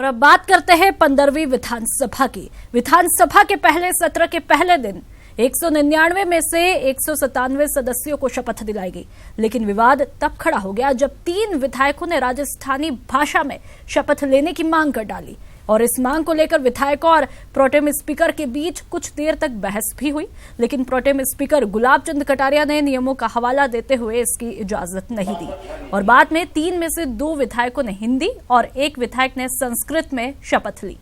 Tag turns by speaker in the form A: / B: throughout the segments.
A: और अब बात करते हैं 15वीं विधानसभा की। विधानसभा के पहले सत्र के पहले दिन 199 में से 197 सदस्यों को शपथ दिलाई गई, लेकिन विवाद तब खड़ा हो गया जब 3 विधायकों ने राजस्थानी भाषा में शपथ लेने की मांग कर डाली और इस मांग को लेकर विधायकों और प्रोटेम स्पीकर के बीच कुछ देर तक बहस भी हुई, लेकिन प्रोटेम स्पीकर गुलाब चंद कटारिया ने नियमों का हवाला देते हुए इसकी इजाजत नहीं दी और बाद में 3 में से 2 विधायकों ने हिंदी और 1 विधायक ने संस्कृत में शपथ ली।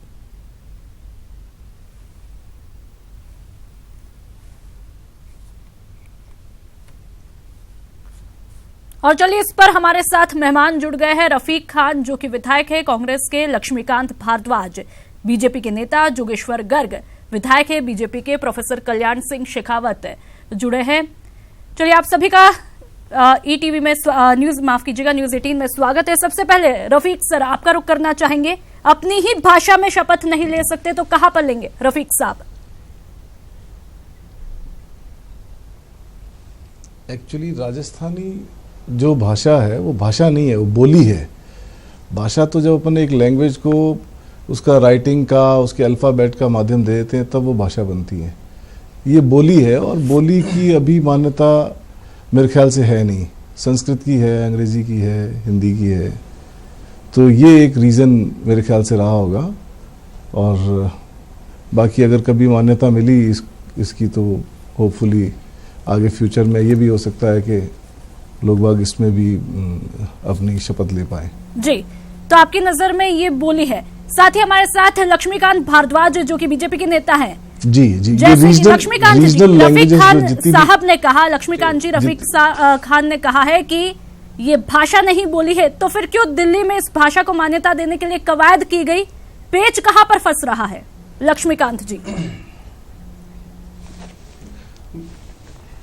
A: और चलिए इस पर हमारे साथ मेहमान जुड़ गए हैं। रफीक खान जो कि विधायक है कांग्रेस के, लक्ष्मीकांत भारद्वाज बीजेपी के नेता, जोगेश्वर गर्ग विधायक है बीजेपी के, प्रोफेसर कल्याण सिंह शेखावत जुड़े हैं। चलिए आप सभी का ईटीवी में न्यूज 18 में स्वागत है। सबसे पहले रफीक सर आपका रुख करना चाहेंगे, अपनी ही भाषा में शपथ नहीं ले सकते तो कहां पर लेंगे रफीक साहब?
B: एक्चुअली राजस्थानी जो भाषा है वो भाषा नहीं है, वो बोली है। भाषा तो जब अपन एक लैंग्वेज को उसका राइटिंग का, उसके अल्फ़ाबेट का माध्यम दे देते हैं तब वो भाषा बनती है। ये बोली है और बोली की अभी मान्यता मेरे ख्याल से है नहीं। संस्कृत की है, अंग्रेज़ी की है, हिंदी की है, तो ये एक रीज़न मेरे ख्याल से रहा होगा। और बाकी अगर कभी मान्यता मिली इसकी तो होपफुली आगे फ्यूचर में ये भी हो सकता है कि लोग बाग इसमें भी अपनी शपथ ले पाए। जी,
A: तो आपकी नजर में ये बोली है। साथ ही हमारे साथ लक्ष्मीकांत भारद्वाज जो कि बीजेपी के नेता हैं।
B: जी जी,
A: जैसे लक्ष्मीकांत जी, रफीक खान साहब ने कहा, लक्ष्मीकांत जी रफीक खान ने कहा है कि ये भाषा नहीं बोली है, तो फिर क्यों दिल्ली में इस भाषा को मान्यता देने के लिए कवायद की गई? पेच कहां पर फंस रहा है लक्ष्मीकांत जी?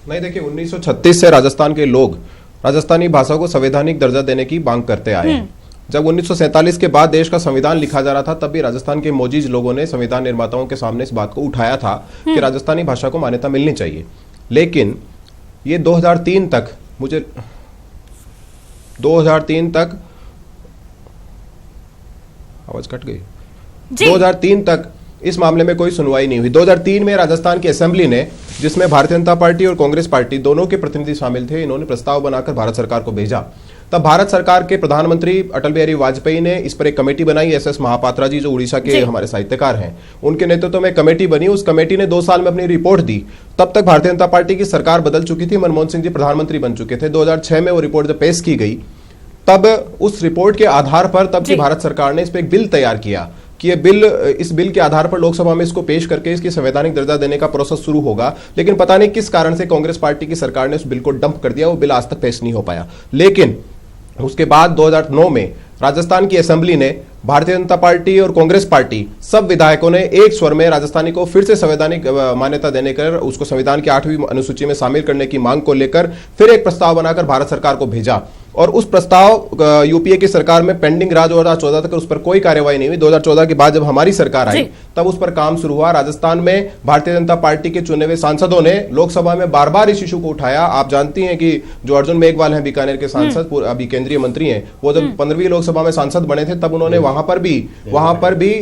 C: नहीं, देखिए 1936 से राजस्थान के लोग राजस्थानी भाषा को संवैधानिक दर्जा देने की मांग करते आए हैं। जब 1947 के बाद देश का संविधान लिखा जा रहा था तब भी राजस्थान के मोजीज लोगों ने संविधान निर्माताओं के सामने इस बात को उठाया था कि राजस्थानी भाषा को मान्यता मिलनी चाहिए। लेकिन ये 2003 तक 2003 तक आवाज कट गई। 2003 तक इस मामले में कोई सुनवाई नहीं हुई। 2003 में राजस्थान की असेंबली ने, जिसमें भारतीय जनता पार्टी और कांग्रेस पार्टी दोनों के प्रतिनिधि शामिल थे, इन्होंने प्रस्ताव बनाकर भारत सरकार को भेजा। तब भारत सरकार के प्रधानमंत्री अटल बिहारी वाजपेयी ने इस पर एक कमेटी बनाई। एस महापात्रा जी जो उड़ीसा के हमारे साहित्यकार हैं, उनके नेतृत्व में कमेटी बनी। उस कमेटी ने 2 साल में अपनी रिपोर्ट दी। तब तक भारतीय जनता पार्टी की सरकार बदल चुकी थी, मनमोहन सिंह जी प्रधानमंत्री बन चुके थे। 2006 में वो रिपोर्ट जब पेश की गई तब उस रिपोर्ट के आधार पर तब की भारत सरकार ने इस पर एक बिल तैयार किया कि इस बिल के आधार पर लोकसभा में इसको पेश करके इसकी संवैधानिक दर्जा देने का प्रोसेस शुरू होगा। लेकिन पता नहीं किस कारण से कांग्रेस पार्टी की सरकार ने उस बिल को डंप कर दिया, वो बिल आज तक पेश नहीं हो पाया। लेकिन उसके बाद 2009 में राजस्थान की असेंबली ने, भारतीय जनता पार्टी और कांग्रेस पार्टी सब विधायकों ने एक स्वर में राजस्थानी को फिर से संवैधानिक मान्यता देने कर उसको संविधान की 8वीं अनुसूची में शामिल करने की मांग को लेकर फिर एक प्रस्ताव बनाकर भारत सरकार को भेजा। और उस प्रस्ताव यूपीए की सरकार में पेंडिंग रहा 2014 तक, उस पर कोई कार्यवाही नहीं हुई। 2014 के बाद जब हमारी सरकार आई तब उस पर काम शुरू हुआ। राजस्थान में भारतीय जनता पार्टी के चुने हुए सांसदों ने लोकसभा में बार-बार इस इशू को उठाया। आप जानती हैं कि जो अर्जुन मेघवाल हैं बीकानेर के सांसद, अभी केंद्रीय मंत्री हैं, वो जब 15वीं लोकसभा में सांसद बने थे तब उन्होंने वहां पर भी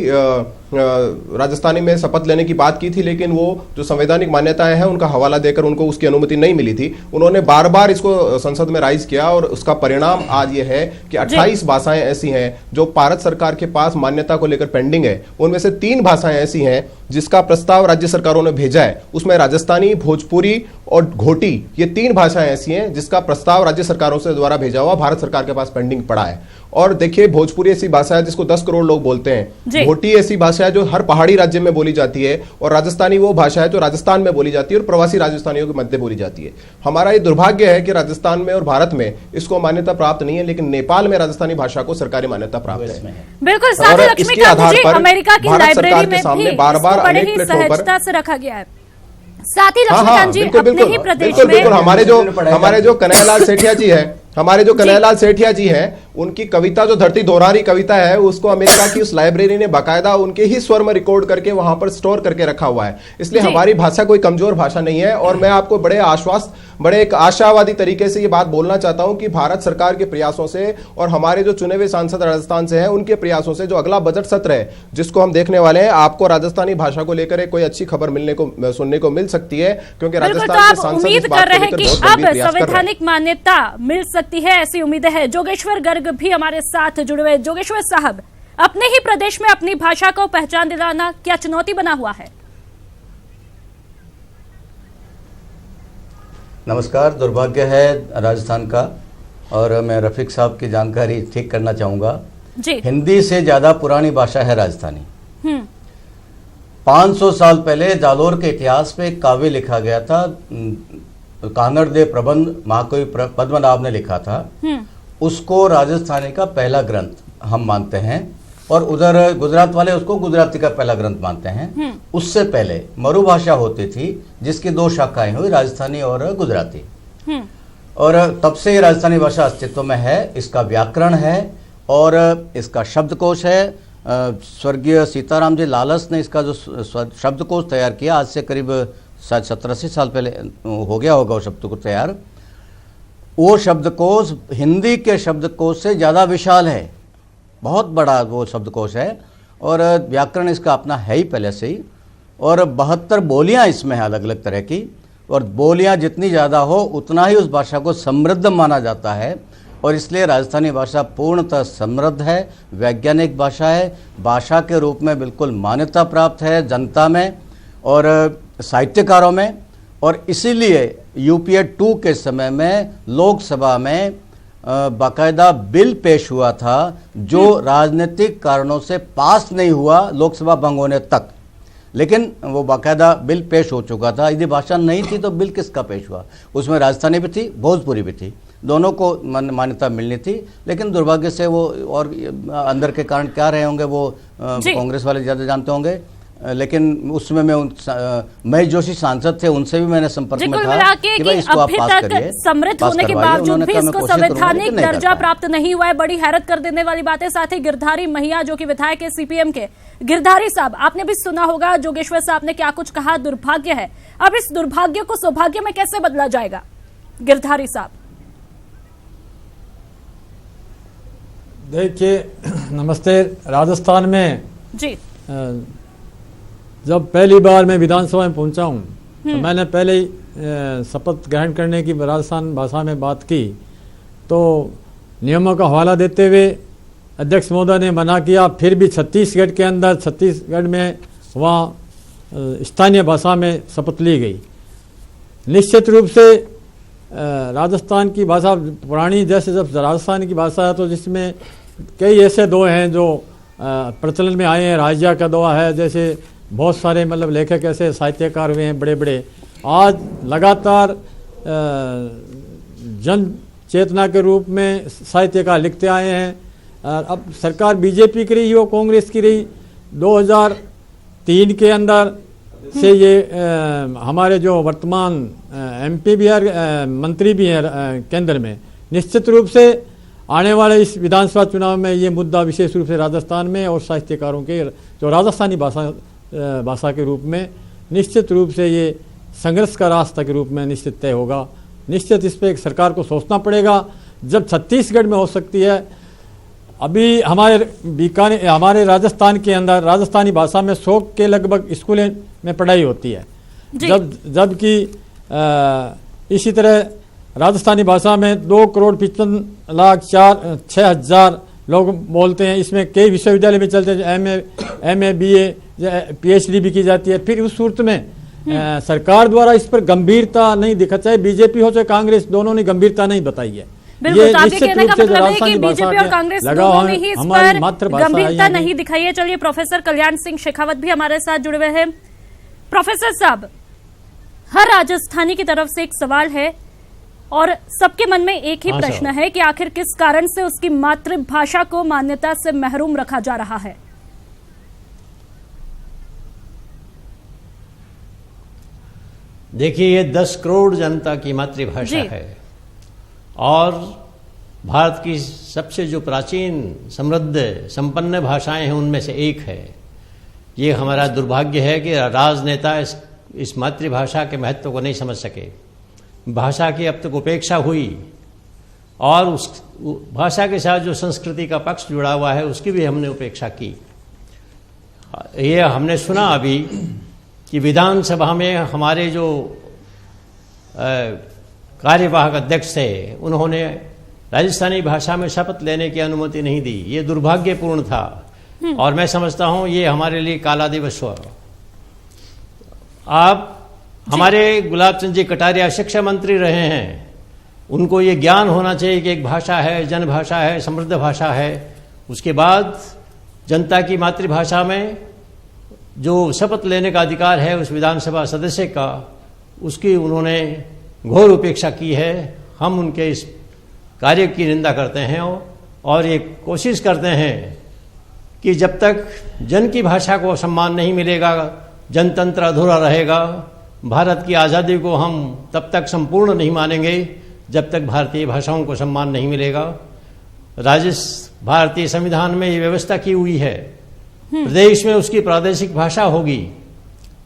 C: राजस्थानी में शपथ लेने की बात की थी। लेकिन वो जो संवैधानिक मान्यताएं हैं उनका हवाला देकर उनको उसकी अनुमति नहीं मिली थी। उन्होंने बार-बार इसको संसद में राइज किया और उसका परिणाम आज ये है कि 28 भाषाएं ऐसी हैं जो भारत सरकार के पास मान्यता को लेकर पेंडिंग है। उनमें से 3 भाषाएं ऐसी हैं जिसका प्रस्ताव राज्य सरकारों ने भेजा है। उसमें राजस्थानी, भोजपुरी और घोटी, ये 3 भाषाएं ऐसी हैं जिसका प्रस्ताव राज्य सरकारों से द्वारा भेजा हुआ भारत सरकार के पास पेंडिंग पड़ा है। और देखिए, भोजपुरी ऐसी भाषा है जिसको 10 करोड़ लोग बोलते हैं, घोटी ऐसी भाषा है जो हर पहाड़ी राज्य में बोली जाती है, और राजस्थानी वो भाषा है जो राजस्थान में बोली जाती है और प्रवासी राजस्थानियों के मध्य बोली जाती है। हमारा ये दुर्भाग्य है कि राजस्थान में और भारत में इसको मान्यता प्राप्त नहीं है, लेकिन नेपाल में राजस्थानी भाषा को सरकारी मान्यता प्राप्त है।
A: बिल्कुल,
C: और इसके आधार पर
A: अमेरिका की
C: भारत
A: लाइब्रेरी
C: सरकार के
A: में
C: सामने बार-बार अनेक प्लेटफॉर्म पर
A: से रखा गया है। साथ ही लक्ष्मीकांत जी अपने ही प्रदेश में
C: बिल्कुल हमारे जो कन्हैयालाल सेठिया जी है, हमारे जो कन्हैयालाल सेठिया जी हैं, उनकी कविता जो धरती दोहरारी कविता है, उसको अमेरिका की उस लाइब्रेरी ने बाकायदा उनके ही स्वर में रिकॉर्ड करके वहां पर स्टोर करके रखा हुआ है। इसलिए हमारी भाषा कोई कमजोर भाषा नहीं है। और मैं आपको बड़े एक आशावादी तरीके से ये बात बोलना चाहता हूं कि भारत सरकार के प्रयासों से और हमारे जो चुने हुए सांसद राजस्थान से हैं, उनके प्रयासों से जो अगला बजट सत्र है जिसको हम देखने वाले हैं, आपको राजस्थानी भाषा को लेकर कोई अच्छी खबर सुनने को मिल सकती है, क्योंकि राजस्थान के सांसद
A: उम्मीद कर रहे हैं कि अब संवैधानिक मान्यता मिल सकती है, ऐसी उम्मीदें हैं। जोगेश्वर गर्ग भी हमारे साथ जुड़े हुए। जोगेश्वर साहब, अपने ही प्रदेश में अपनी भाषा को पहचान दिलाना क्या चुनौती बना हुआ है?
D: नमस्कार। दुर्भाग्य है राजस्थान का, और मैं रफीक साहब की जानकारी ठीक करना चाहूँगा
A: जी।
D: हिंदी से ज़्यादा पुरानी भाषा है राजस्थानी। 500 साल पहले जालोर के इतिहास पे एक काव्य लिखा गया था, कानड़ दे प्रबंध महाकवि पद्मनाभ ने लिखा था। उसको राजस्थानी का पहला ग्रंथ हम मानते हैं, और उधर गुजरात वाले उसको गुजराती का पहला ग्रंथ मानते हैं। उससे पहले मरु भाषा होती थी, जिसकी 2 शाखाएं हुई, राजस्थानी और गुजराती। और तब से ये राजस्थानी भाषा अस्तित्व में है। इसका व्याकरण है और इसका शब्दकोश है। स्वर्गीय सीताराम जी लालस ने इसका जो शब्दकोश तैयार किया, आज से करीब शायद 70-80 साल पहले हो गया होगा वो शब्दकोश तैयार। वो शब्दकोश हिंदी के शब्दकोश से ज़्यादा विशाल है, बहुत बड़ा वो शब्दकोश है, और व्याकरण इसका अपना है ही पहले से ही। और 72 बोलियां इसमें हैं अलग अलग तरह की, और बोलियां जितनी ज़्यादा हो उतना ही उस भाषा को समृद्ध माना जाता है। और इसलिए राजस्थानी भाषा पूर्णतः समृद्ध है, वैज्ञानिक भाषा है, भाषा के रूप में बिल्कुल मान्यता प्राप्त है जनता में और साहित्यकारों में। और इसीलिए यूपीए 2 के समय में लोकसभा में बाकायदा बिल पेश हुआ था, जो राजनीतिक कारणों से पास नहीं हुआ लोकसभा भंग होने तक, लेकिन वो बाकायदा बिल पेश हो चुका था। यदि भाषा नहीं थी तो बिल किसका पेश हुआ? उसमें राजस्थानी भी थी, भोजपुरी भी थी, दोनों को मान्यता मिलनी थी। लेकिन दुर्भाग्य से वो, और अंदर के कारण क्या रहे होंगे वो कांग्रेस वाले ज़्यादा जानते होंगे, लेकिन उसमें महेश जोशी सांसद थे, उनसे भी मैंने संपर्क में था कि भाई इसको आप पास करिए।
A: समृद्ध होने के बावजूद भी इसको संवैधानिक दर्जा प्राप्त नहीं हुआ है, बड़ी हैरत कर देने वाली बात है। साथ ही गिरधारी महिया जो कि विधायक है सीपीएम के, गिरधारी साहब, आपने भी सुना होगा जोगेश्वर साहब ने क्या कुछ कहा, दुर्भाग्य है। अब इस दुर्भाग्य को सौभाग्य में कैसे बदला जाएगा, गिरधारी साहब?
E: देखिए, नमस्ते। राजस्थान में
A: जी
E: जब पहली बार मैं विधानसभा में पहुंचा हूं, तो मैंने पहले ही शपथ ग्रहण करने की राजस्थान भाषा में बात की, तो नियमों का हवाला देते हुए अध्यक्ष महोदय ने मना किया। फिर भी छत्तीसगढ़ के अंदर, छत्तीसगढ़ में वहाँ स्थानीय भाषा में शपथ ली गई। निश्चित रूप से राजस्थान की भाषा पुरानी, जैसे जब राजस्थान की भाषा है तो जिसमें कई ऐसे दो हैं जो प्रचलन में आए हैं। राजिया का दोहा है, जैसे बहुत सारे मतलब लेखक ऐसे साहित्यकार हुए हैं बड़े बड़े, आज लगातार जन चेतना के रूप में साहित्यकार लिखते आए हैं। अब सरकार बीजेपी की रही हो, कांग्रेस की रही, 2003 के अंदर से ये हमारे जो वर्तमान एमपी भी है, मंत्री भी हैं केंद्र में, निश्चित रूप से आने वाले इस विधानसभा चुनाव में ये मुद्दा विशेष रूप से राजस्थान में और साहित्यकारों के जो राजस्थानी भाषा के रूप में निश्चित रूप से ये संघर्ष का रास्ता के रूप में निश्चित तय होगा। निश्चित इस पर एक सरकार को सोचना पड़ेगा। जब छत्तीसगढ़ में हो सकती है, अभी हमारे राजस्थान के अंदर राजस्थानी भाषा में 100 के लगभग स्कूलें में पढ़ाई होती है, जबकि इसी तरह राजस्थानी भाषा में 2,55,06,000 लोग बोलते हैं। इसमें कई विश्वविद्यालय भी चलते हैं, एमए बीए पीएचडी भी की जाती है। फिर उस सूरत में सरकार द्वारा इस पर गंभीरता नहीं दिखा, चाहे बीजेपी हो चाहे कांग्रेस, दोनों ने गंभीरता नहीं बताई है।
A: बिल्कुल, आपके कहने का मतलब है कि बीजेपी और कांग्रेस दोनों ने ही इस पर गंभीरता नहीं दिखाई है। चलिए, प्रोफेसर कल्याण सिंह शेखावत भी हमारे साथ जुड़े हुए हैं। प्रोफेसर साहब, हर राजस्थानी की तरफ से एक सवाल है और सबके मन में एक ही प्रश्न है कि आखिर किस कारण से उसकी मातृभाषा को मान्यता से महरूम रखा जा रहा है?
F: देखिए, ये 10 करोड़ जनता की मातृभाषा है और भारत की सबसे जो प्राचीन, समृद्ध, संपन्न भाषाएं हैं उनमें से एक है। ये हमारा दुर्भाग्य है कि राजनेता इस मातृभाषा के महत्व को नहीं समझ सके। भाषा की अब तक उपेक्षा हुई और उस भाषा के साथ जो संस्कृति का पक्ष जुड़ा हुआ है उसकी भी हमने उपेक्षा की। ये हमने सुना अभी कि विधानसभा में हमारे जो कार्यवाहक अध्यक्ष थे उन्होंने राजस्थानी भाषा में शपथ लेने की अनुमति नहीं दी। ये दुर्भाग्यपूर्ण था और मैं समझता हूं ये हमारे लिए काला दिवस हुआ। आप हमारे गुलाब चंद जी कटारिया शिक्षा मंत्री रहे हैं, उनको ये ज्ञान होना चाहिए कि एक भाषा है, जनभाषा है, समृद्ध भाषा है। उसके बाद जनता की मातृभाषा में जो शपथ लेने का अधिकार है उस विधानसभा सदस्य का, उसकी उन्होंने घोर उपेक्षा की है। हम उनके इस कार्य की निंदा करते हैं और ये कोशिश करते हैं कि जब तक जन की भाषा को सम्मान नहीं मिलेगा, जनतंत्र अधूरा रहेगा। भारत की आज़ादी को हम तब तक संपूर्ण नहीं मानेंगे जब तक भारतीय भाषाओं को सम्मान नहीं मिलेगा। भारतीय संविधान में ये व्यवस्था की हुई है, प्रदेश में उसकी प्रादेशिक भाषा होगी।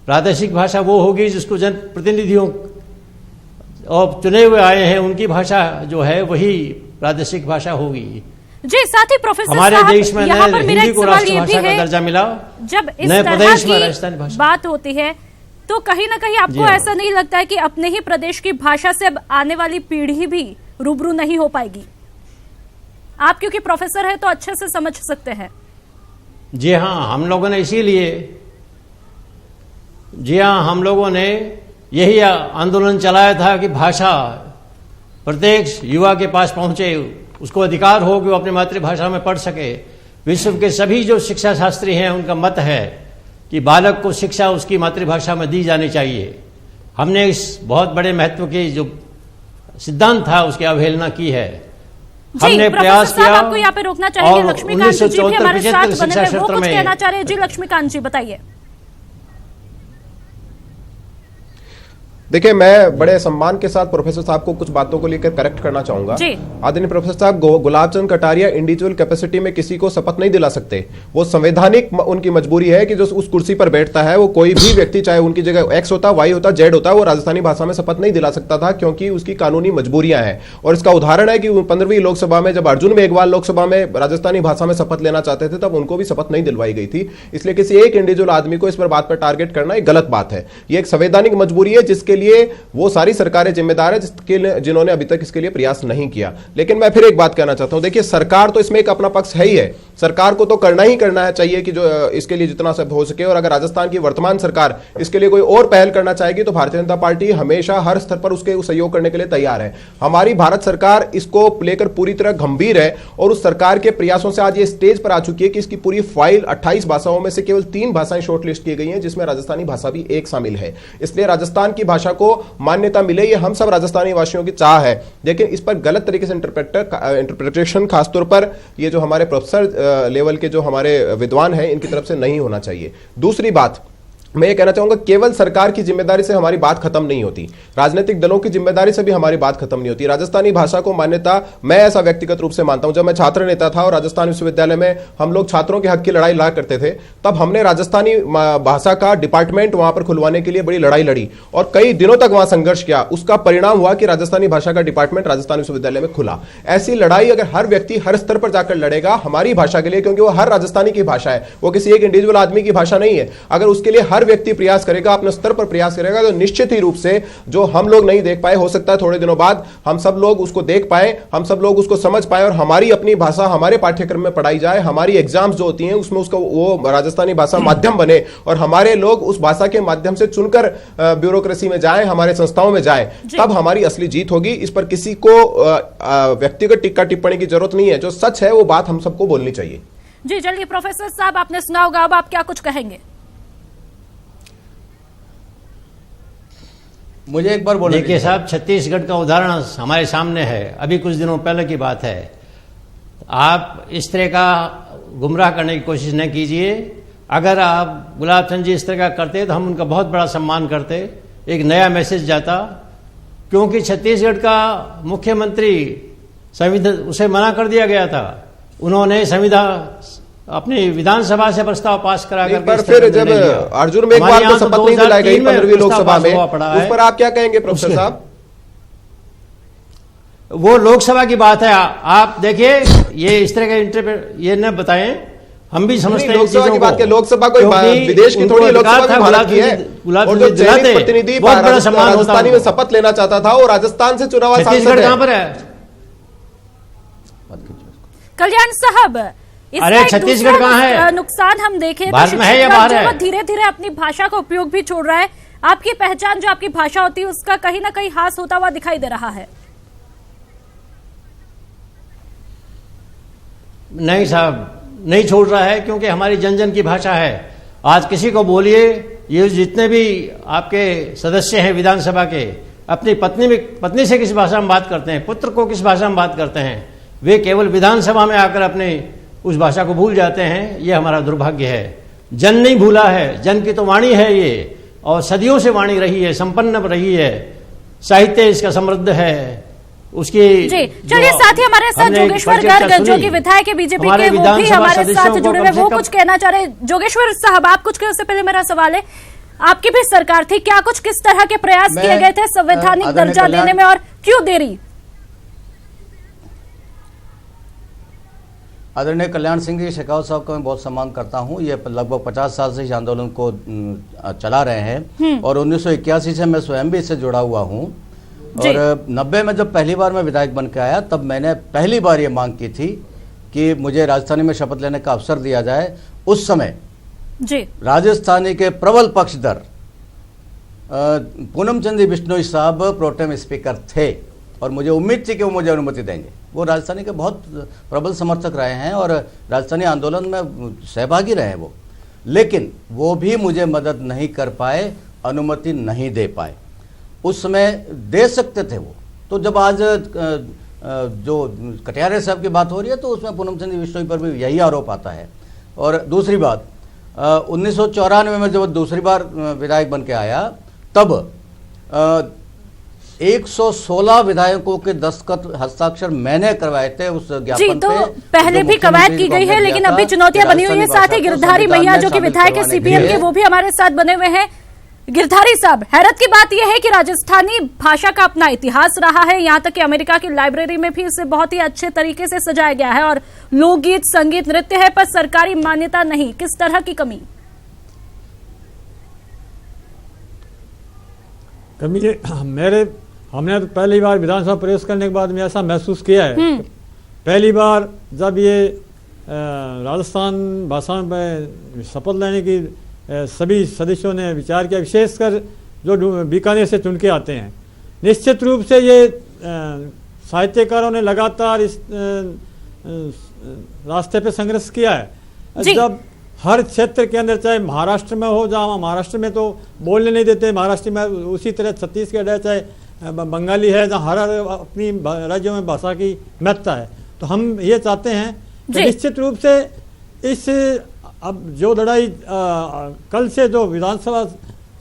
F: प्रादेशिक भाषा वो होगी जिसको जन प्रतिनिधियों और चुने हुए आए हैं उनकी भाषा जो है वही प्रादेशिक भाषा होगी।
A: जी, साथ ही प्रोफेसर
F: हमारे
A: साहब,
F: देश में
A: यहाँ पर मेरा
F: हिंदी
A: एक
F: को
A: सवाल ये भी
F: राष्ट्रभाषा का
A: है,
F: दर्जा मिला,
A: जब इस
F: नए
A: तरह
F: प्रदेश में राजस्थानी
A: की
F: भाषा
A: बात होती है तो कहीं ना कहीं आपको ऐसा नहीं लगता है कि अपने ही प्रदेश की भाषा से अब आने वाली पीढ़ी भी रूबरू नहीं हो पाएगी? आप क्योंकि प्रोफेसर है तो अच्छे से समझ सकते हैं।
F: जी हाँ, हम लोगों ने यही आंदोलन चलाया था कि भाषा प्रत्येक युवा के पास पहुंचे, उसको अधिकार हो कि वो अपनी मातृभाषा में पढ़ सके। विश्व के सभी जो शिक्षा शास्त्री हैं उनका मत है कि बालक को शिक्षा उसकी मातृभाषा में दी जानी चाहिए। हमने इस बहुत बड़े महत्व के जो सिद्धांत था उसकी अवहेलना की है। हमने प्रयास किया।
A: आपको यहाँ पे रोकना चाहेंगे, लक्ष्मीकांत जी भी हमारे साथ बने हुए, वो कुछ कहना चाह रहे हैं। जी लक्ष्मीकांत जी बताइए।
C: देखिए, मैं बड़े सम्मान के साथ प्रोफेसर साहब को कुछ बातों को लेकर करेक्ट करना चाहूंगा। आदरणीय प्रोफेसर साहब, गुलाब चंद कटारिया इंडिविजुअल कैपेसिटी में किसी को शपथ नहीं दिला सकते। वो संवैधानिक उनकी मजबूरी है कि जो उस कुर्सी पर बैठता है वो कोई भी व्यक्ति, चाहे उनकी जगह एक्स होता, वाई होता, जेड होता, वो राजस्थानी भाषा में शपथ नहीं दिला सकता था क्योंकि उसकी कानूनी मजबूरियां हैं। और इसका उदाहरण है कि 15वीं लोकसभा में जब अर्जुन मेघवाल लोकसभा में राजस्थानी भाषा में शपथ लेना चाहते थे तब उनको भी शपथ नहीं दिलवाई गई थी। इसलिए किसी एक इंडिविजुअल आदमी को इस पर बात पर टारगेट करना एक गलत बात है। ये एक संवैधानिक मजबूरी है जिसके लिए वो सारी सरकारें जिम्मेदार है जिन्होंने अभी तक इसके लिए प्रयास नहीं किया। लेकिन मैं फिर एक बात कहना चाहता हूं, देखिए सरकार तो इसमें एक अपना पक्ष है ही है। सरकार को तो करना ही करना है चाहिए कि जो इसके लिए जितना सब हो सके। और अगर राजस्थान की वर्तमान सरकार इसके लिए कोई और पहल करना चाहेगी तो भारतीय जनता पार्टी हमेशा हर स्तर पर उसके सहयोग करने के लिए तैयार है। हमारी भारत सरकार इसको लेकर पूरी तरह गंभीर है और उस सरकार के प्रयासों से आज ये स्टेज पर आ चुकी है कि इसकी पूरी फाइल 28 भाषाओं में से केवल 3 भाषाएं शॉर्टलिस्ट की गई हैं, जिसमें राजस्थानी भाषा भी एक शामिल है। इसलिए राजस्थान की भाषा को मान्यता मिले, ये हम सब राजस्थानी वासियों की चाह है। लेकिन इस पर गलत तरीके से इंटरप्रिटेशन खासतौर पर ये जो हमारे प्रोफेसर लेवल के जो हमारे विद्वान हैं इनकी तरफ से नहीं होना चाहिए। दूसरी बात मैं ये कहना चाहूंगा, केवल सरकार की जिम्मेदारी से हमारी बात खत्म नहीं होती, राजनीतिक दलों की जिम्मेदारी से भी हमारी बात खत्म नहीं होती। राजस्थानी भाषा को मान्यता, मैं ऐसा व्यक्तिगत रूप से मानता हूं, जब मैं छात्र नेता था और राजस्थान विश्वविद्यालय में हम लोग छात्रों के हक की लड़ाई लड़ा करते थे, तब हमने राजस्थानी भाषा का डिपार्टमेंट वहां पर खुलवाने के लिए बड़ी लड़ाई लड़ी और कई दिनों तक वहां संघर्ष किया। उसका परिणाम हुआ कि राजस्थानी भाषा का डिपार्टमेंट राजस्थान विश्वविद्यालय में खुला। ऐसी लड़ाई अगर हर व्यक्ति हर स्तर पर जाकर लड़ेगा हमारी भाषा के लिए, क्योंकि वो हर राजस्थानी की भाषा है, वो किसी एक इंडिविजुअल आदमी की भाषा नहीं है, अगर उसके लिए हर व्यक्ति प्रयास करेगा, अपने स्तर पर प्रयास करेगा, तो निश्चित ही रूप से जो हम लोग नहीं देख पाए, हो सकता है थोड़े दिनों बाद हम सब लोग उसको देख पाए, हम सब लोग उसको समझ पाए और हमारी अपनी भाषा हमारे पाठ्यक्रम में पढ़ाई जाए, हमारी एग्जाम्स जो होती हैं उसमें उसका वो राजस्थानी भाषा माध्यम बने और हमारे लोग उस भाषा के माध्यम से चुनकर ब्यूरोक्रेसी में जाएं, हमारे संस्थाओं में जाएं, तब हमारी असली जीत होगी। इस पर किसी को व्यक्तिगत टिक्का टिप्पणी की जरूरत नहीं है, जो सच है वो बात हम सबको बोलनी चाहिए।
A: जी चलिए प्रोफेसर साहब, आपने सुना होगा, अब आप क्या कुछ कहेंगे?
D: मुझे एक बार बोलने
F: देखिए साहब, छत्तीसगढ़ का उदाहरण हमारे सामने है, अभी कुछ दिनों पहले की बात है। आप इस तरह का गुमराह करने की कोशिश न कीजिए। अगर आप गुलाब चंद जी इस तरह का करते तो हम उनका बहुत बड़ा सम्मान करते, एक नया मैसेज जाता, क्योंकि छत्तीसगढ़ का मुख्यमंत्री संविधान उसे मना कर दिया गया था। उन्होंने संविधान अपनी विधानसभा से प्रस्ताव पास करा कर,
C: पर फिर जब अर्जुन मेघवाल को शपथ नहीं दिलाई गई 15वीं लोकसभा में, उस पर आप क्या कहेंगे प्रोफेसर साहब?
F: वो लोकसभा की बात है। आप देखिए, ये इस तरह के ये न बताएं, हम भी समझते हैं
C: लोकसभा की बात के, लोकसभा कोई विदेश की थोड़ी, लोकसभा भी भारत की है। और जो चयनित प्रतिनिधि राजस्थानी में शपथ लेना चाहता था वो राजस्थान से चुना हुआ सांसद
F: कहां पर है?
A: कल्याण साहब,
F: अरे छत्तीसगढ़ कहां है?
A: नुकसान हम देखें
F: भारत में है या बाहर है?
A: धीरे धीरे अपनी भाषा का उपयोग भी छोड़ रहा है। आपकी पहचान जो आपकी भाषा होती है उसका कहीं ना कहीं हास होता हुआ दिखाई दे रहा है।
F: नहीं साहब, नहीं छोड़ रहा है, क्योंकि हमारी जन जन की भाषा है। आज किसी को बोलिए, ये जितने भी आपके सदस्य हैं विधानसभा के, अपनी पत्नी से किस भाषा में बात करते हैं, पुत्र को किस भाषा में बात करते हैं, वे केवल विधानसभा में आकर अपने उस भाषा को भूल जाते हैं। ये हमारा दुर्भाग्य है। जन नहीं भूला है, जन की तो वाणी है ये, और सदियों से वाणी रही है, संपन्न रही है, साहित्य इसका समृद्ध है। उसकी
A: जी चलिए, साथ ही हमारे साथ जोगेश्वर गर्ग जो कि विधायक है बीजेपी के, वो भी हमारे साथ जुड़े हुए, वो कुछ कहना चाह रहे। जोगेश्वर साहब, आप कुछ कहें उससे पहले मेरा सवाल है, आपकी भी सरकार थी, क्या कुछ किस तरह के प्रयास किए गए थे संवैधानिक दर्जा देने में, और क्यों देरी?
D: आदरणीय कल्याण सिंह जी शेखावत साहब का मैं बहुत सम्मान करता हूं। ये लगभग 50 साल से इस आंदोलन को चला रहे हैं और 1981 से मैं स्वयं भी इससे जुड़ा हुआ हूं। और 90 में जब पहली बार मैं विधायक बन के आया, तब मैंने पहली बार ये मांग की थी कि मुझे राजस्थानी में शपथ लेने का अवसर दिया जाए। उस समय राजस्थानी के प्रबल पक्षधर पूनम चंद बिश्नोई साहब प्रोटेम स्पीकर थे और मुझे उम्मीद थी कि वो मुझे अनुमति देंगे। वो राजस्थानी के बहुत प्रबल समर्थक रहे हैं और राजस्थानी आंदोलन में सहभागी रहे हैं वो, लेकिन वो भी मुझे मदद नहीं कर पाए, अनुमति नहीं दे पाए। उस समय दे सकते थे वो। तो जब आज जो कटियारे साहब की बात हो रही है तो उसमें पूनम चंद बिश्नोई पर भी यही आरोप आता है। और दूसरी बात, 1994 में जब दूसरी बार विधायक बन के आया, तब 116 विधायकों के दस्तखत हस्ताक्षर मैंने करवाए थे उस ज्ञापन
A: तो
D: पे।
A: पहले भी कवायद की गई है, लेकिन अभी चुनौतियां बनी हुई है। साथ ही गिरधारी मैया जो कि विधायक है सीपीएम के, वो भी हमारे साथ बने हुए हैं। गिरधारी साहब, हैरत की बात यह है कि राजस्थानी भाषा का अपना इतिहास रहा है, यहाँ तक कि अमेरिका की लाइब्रेरी में भी इसे बहुत ही अच्छे तरीके से सजाया गया है और लोकगीत, संगीत, नृत्य है, पर सरकारी मान्यता नहीं। किस तरह की कमी?
E: हमने तो पहली बार विधानसभा प्रवेश करने के बाद में ऐसा महसूस किया है। पहली बार जब ये राजस्थान भाषा में शपथ लेने की सभी सदस्यों ने विचार किया, विशेषकर जो बीकानेर से चुन के आते हैं। निश्चित रूप से ये साहित्यकारों ने लगातार इस रास्ते पे संघर्ष किया है। जब हर क्षेत्र के अंदर, चाहे महाराष्ट्र में हो, जहाँ महाराष्ट्र में तो बोलने नहीं देते महाराष्ट्र में, उसी तरह छत्तीसगढ़ है, चाहे बंगाली है, जहाँ हर अपनी राज्यों में भाषा की महत्ता है। तो हम ये चाहते हैं कि निश्चित रूप से इस अब जो लड़ाई कल से जो विधानसभा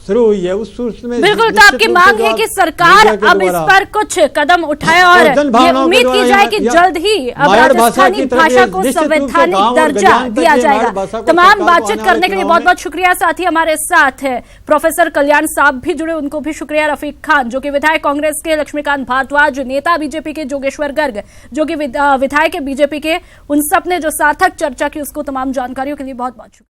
E: शुरू हुई है उस में
A: बिल्कुल, तो आपकी मांग है कि सरकार अब इस पर कुछ कदम उठाए और ये उम्मीद की जाए कि जल्द ही अब राजस्थानी भाषा को संवैधानिक दर्जा दिया जाएगा। तमाम बातचीत करने के लिए बहुत बहुत शुक्रिया। साथ ही हमारे साथ है प्रोफेसर कल्याण साहब भी जुड़े, उनको भी शुक्रिया। रफीक खान जो कि विधायक कांग्रेस के, लक्ष्मीकांत भारद्वाज नेता बीजेपी के, जोगेश्वर गर्ग जो कि विधायक है बीजेपी के, उन सब ने जो सार्थक चर्चा की उसको तमाम जानकारियों के लिए बहुत बहुत शुक्रिया।